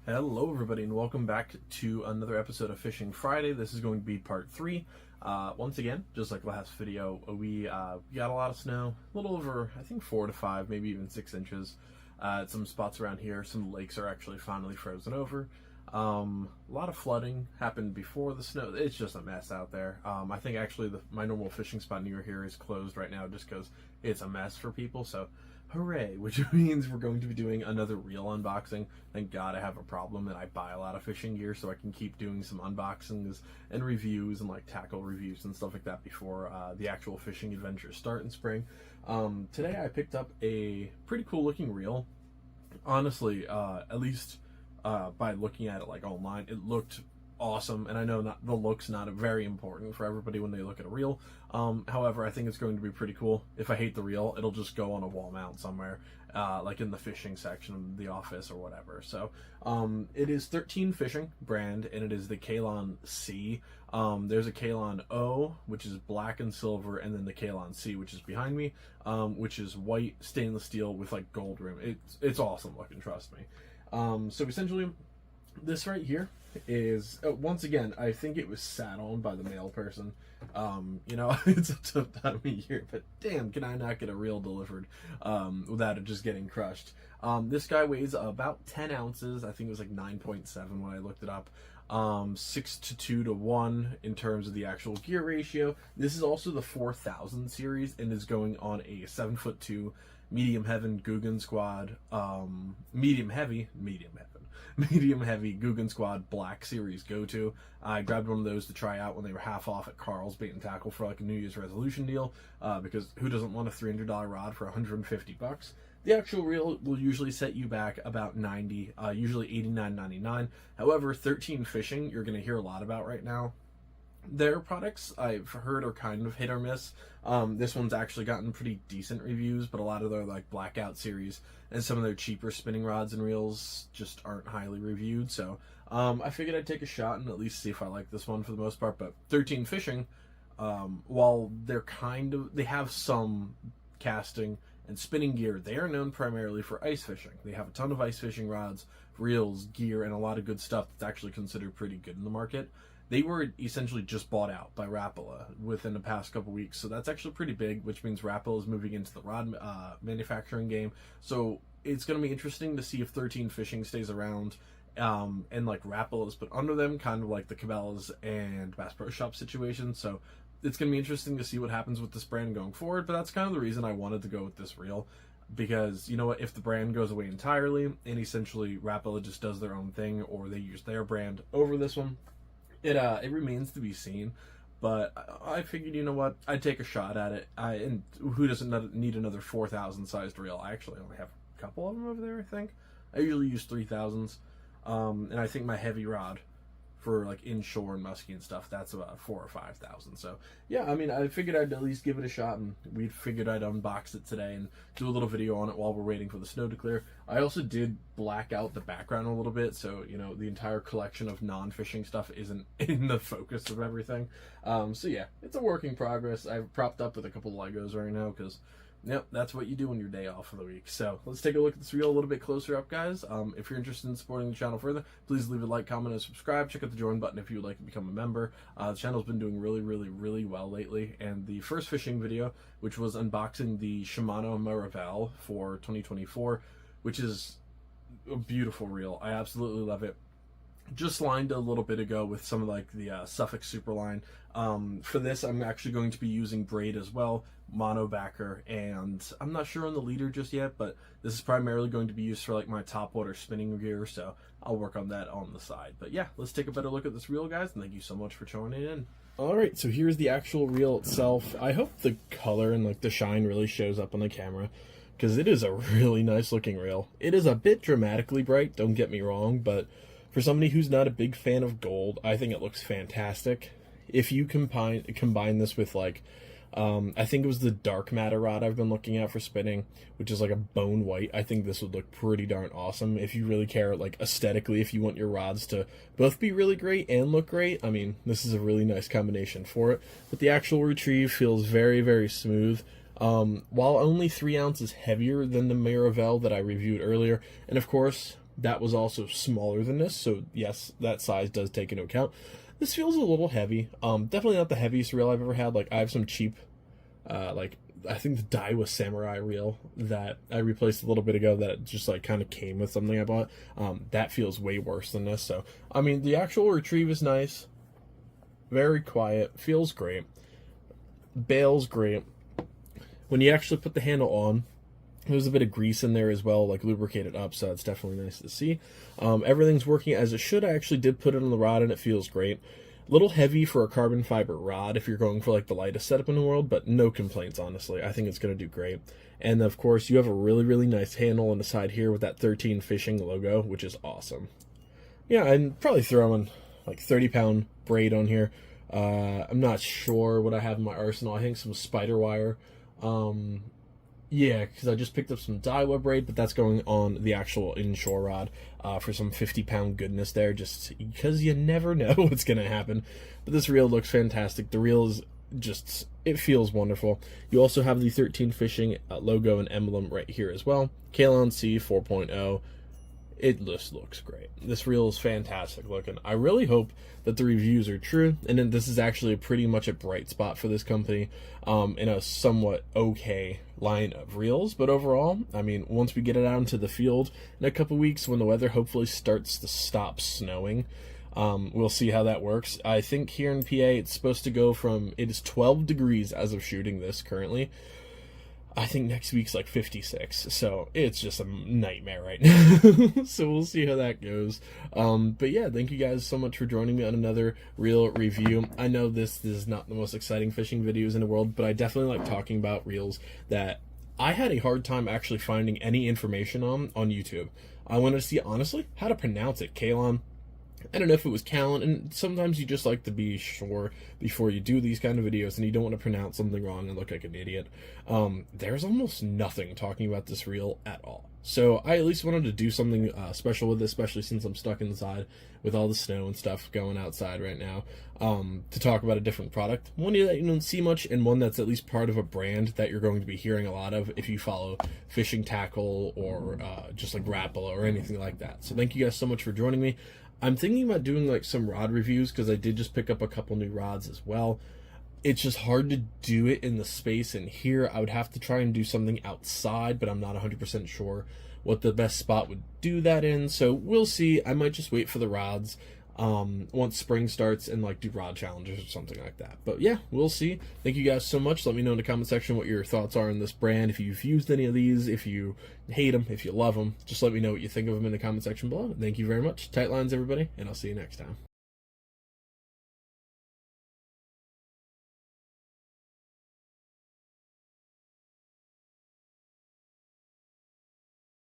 Hello everybody and welcome back to another episode of Fishing Friday. This is going to be part 3. Once again, just like last video, we got a lot of snow, a little over, I think 4 to 5, maybe even 6 inches. Some spots around here, some lakes are actually finally frozen over. A lot of flooding happened before the snow. It's just a mess out there. I think actually my normal fishing spot near here is closed right now just because it's a mess for people, so hooray, which means we're going to be doing another reel unboxing. Thank God I have a problem and I buy a lot of fishing gear so I can keep doing some unboxings and reviews and like tackle reviews and stuff like that before the actual fishing adventures start in spring. Today I picked up a pretty cool looking reel. Honestly, at least by looking at it like online, it looked awesome, and I know not the look's not very important for everybody when they look at a reel. However, I think it's going to be pretty cool. If I hate the reel, it'll just go on a wall mount somewhere, like in the fishing section of the office or whatever. So it is 13 Fishing brand, and it is the Kalon C. There's a Kalon O, which is black and silver, and then the Kalon C, which is behind me, which is white stainless steel with like gold rim. It's awesome looking, trust me. So essentially, this right here is, once again, I think it was sat on by the mail person. You know, it's a tough time of year, but damn, can I not get a reel delivered without it just getting crushed. This guy weighs about 10 ounces. I think it was like 9.7 when I looked it up. 6 to 2 to 1 in terms of the actual gear ratio. This is also the 4000 series and is going on a 7'2" medium heavy Guggen Squad, medium heavy Guggen Squad Black Series go-to. I grabbed one of those to try out when they were half off at Carl's Bait and Tackle for like a New Year's resolution deal, because who doesn't want a $300 rod for 150 bucks? The actual reel will usually set you back about 90, usually $89.99. However, 13 Fishing, you're going to hear a lot about right now. Their products I've heard are kind of hit or miss. This one's actually gotten pretty decent reviews, but a lot of their like Blackout series and some of their cheaper spinning rods and reels just aren't highly reviewed. So I figured I'd take a shot and at least see if I like this one for the most part. But 13 Fishing, while they have some casting and spinning gear, they are known primarily for ice fishing. They have a ton of ice fishing rods, reels, gear, and a lot of good stuff that's actually considered pretty good in the market. They were essentially just bought out by Rapala within the past couple weeks, so that's actually pretty big, which means Rapala is moving into the rod manufacturing game. So it's going to be interesting to see if 13 Fishing stays around, and like Rapala is put under them, kind of like the Cabela's and Bass Pro Shop situation. So it's going to be interesting to see what happens with this brand going forward, but that's kind of the reason I wanted to go with this reel. Because, you know what, if the brand goes away entirely, and essentially Rapala just does their own thing, or they use their brand over this one, it remains to be seen, but I figured, you know what, I'd take a shot at it. And who doesn't need another 4,000 sized reel? I actually only have a couple of them over there, I think. I usually use 3,000s, and I think my heavy rod for like inshore and musky and stuff, that's about 4,000 or 5,000. So yeah, I mean, I figured I'd at least give it a shot, and we figured I'd unbox it today and do a little video on it while we're waiting for the snow to clear. I also did black out the background a little bit, so you know the entire collection of non-fishing stuff isn't in the focus of everything. So yeah, it's a work in progress. I've propped up with a couple Legos right now because, yep, that's what you do on your day off of the week. So let's take a look at this reel a little bit closer up, guys. If you're interested in supporting the channel further, please leave a like, comment, and subscribe. Check out the join button if you would like to become a member. The channel's been doing really well lately, and the first fishing video, which was unboxing the Shimano Rapala for 2024, which is a beautiful reel. I absolutely love it. Just lined a little bit ago with some of like the Suffolk Superline. For this, I'm actually going to be using braid as well, mono backer, and I'm not sure on the leader just yet, but this is primarily going to be used for like my topwater spinning gear, so I'll work on that on the side. But yeah, let's take a better look at this reel, guys, and thank you so much for joining in. Alright, so here's the actual reel itself. I hope the color and like the shine really shows up on the camera, because it is a really nice looking reel. It is a bit dramatically bright, don't get me wrong, but for somebody who's not a big fan of gold, I think it looks fantastic. If you combine this with like, I think it was the dark matter rod I've been looking at for spinning, which is like a bone white, I think this would look pretty darn awesome. If you really care, like aesthetically, if you want your rods to both be really great and look great, I mean, this is a really nice combination for it. But the actual retrieve feels very smooth. While only 3 ounces heavier than the Miravel that I reviewed earlier, and of course, that was also smaller than this, so yes, that size does take into account. This feels a little heavy. Definitely not the heaviest reel I've ever had. Like, I have some cheap, like, I think the Daiwa Samurai reel that I replaced a little bit ago that just, like, kind of came with something I bought. That feels way worse than this. So, I mean, the actual retrieve is nice. Very quiet. Feels great. Bail's great. When you actually put the handle on, there's a bit of grease in there as well, like lubricated up, so it's definitely nice to see. Everything's working as it should. I actually did put it on the rod, and it feels great. A little heavy for a carbon fiber rod if you're going for like the lightest setup in the world, but no complaints, honestly. I think it's going to do great. And of course, you have a really, really nice handle on the side here with that 13 Fishing logo, which is awesome. Yeah, I'd probably throw in like 30-pound braid on here. I'm not sure what I have in my arsenal. I think some spider wire. Yeah, because I just picked up some Daiwa braid, but that's going on the actual inshore rod for some 50-pound goodness there, just because you never know what's going to happen. But this reel looks fantastic. The reel is just, it feels wonderful. You also have the 13 Fishing logo and emblem right here as well. Kalon C 4.0. It just looks great. This reel is fantastic looking. I really hope that the reviews are true, and then this is actually pretty much a bright spot for this company in a somewhat okay line of reels. But overall, I mean, once we get it out into the field in a couple weeks when the weather hopefully starts to stop snowing, we'll see how that works. I think here in PA it's supposed to go from, it is 12 degrees as of shooting this currently. I think next week's like 56, so it's just a nightmare right now. So we'll see how that goes. But yeah, thank you guys so much for joining me on another reel review. I know this is not the most exciting fishing videos in the world, but I definitely like talking about reels that I had a hard time actually finding any information on YouTube. I wanted to see, honestly, how to pronounce it. Kalon. I don't know if it was Kalon, and sometimes you just like to be sure before you do these kind of videos, and you don't want to pronounce something wrong and look like an idiot. There's almost nothing talking about this reel at all. So I at least wanted to do something special with this, especially since I'm stuck inside with all the snow and stuff going outside right now, to talk about a different product. One that you don't see much, and one that's at least part of a brand that you're going to be hearing a lot of if you follow fishing tackle or just like Rapala or anything like that. So thank you guys so much for joining me. I'm thinking about doing like some rod reviews because I did just pick up a couple new rods as well. It's just hard to do it in the space in here. I would have to try and do something outside, but I'm not 100% sure what the best spot would do that in. So we'll see. I might just wait for the rods once spring starts and like do rod challenges or something like that. But yeah, we'll see. Thank you guys so much. Let me know in the comment section what your thoughts are on this brand. If you've used any of these, if you hate them, if you love them, just let me know what you think of them in the comment section below. Thank you very much. Tight lines, everybody, and I'll see you next time.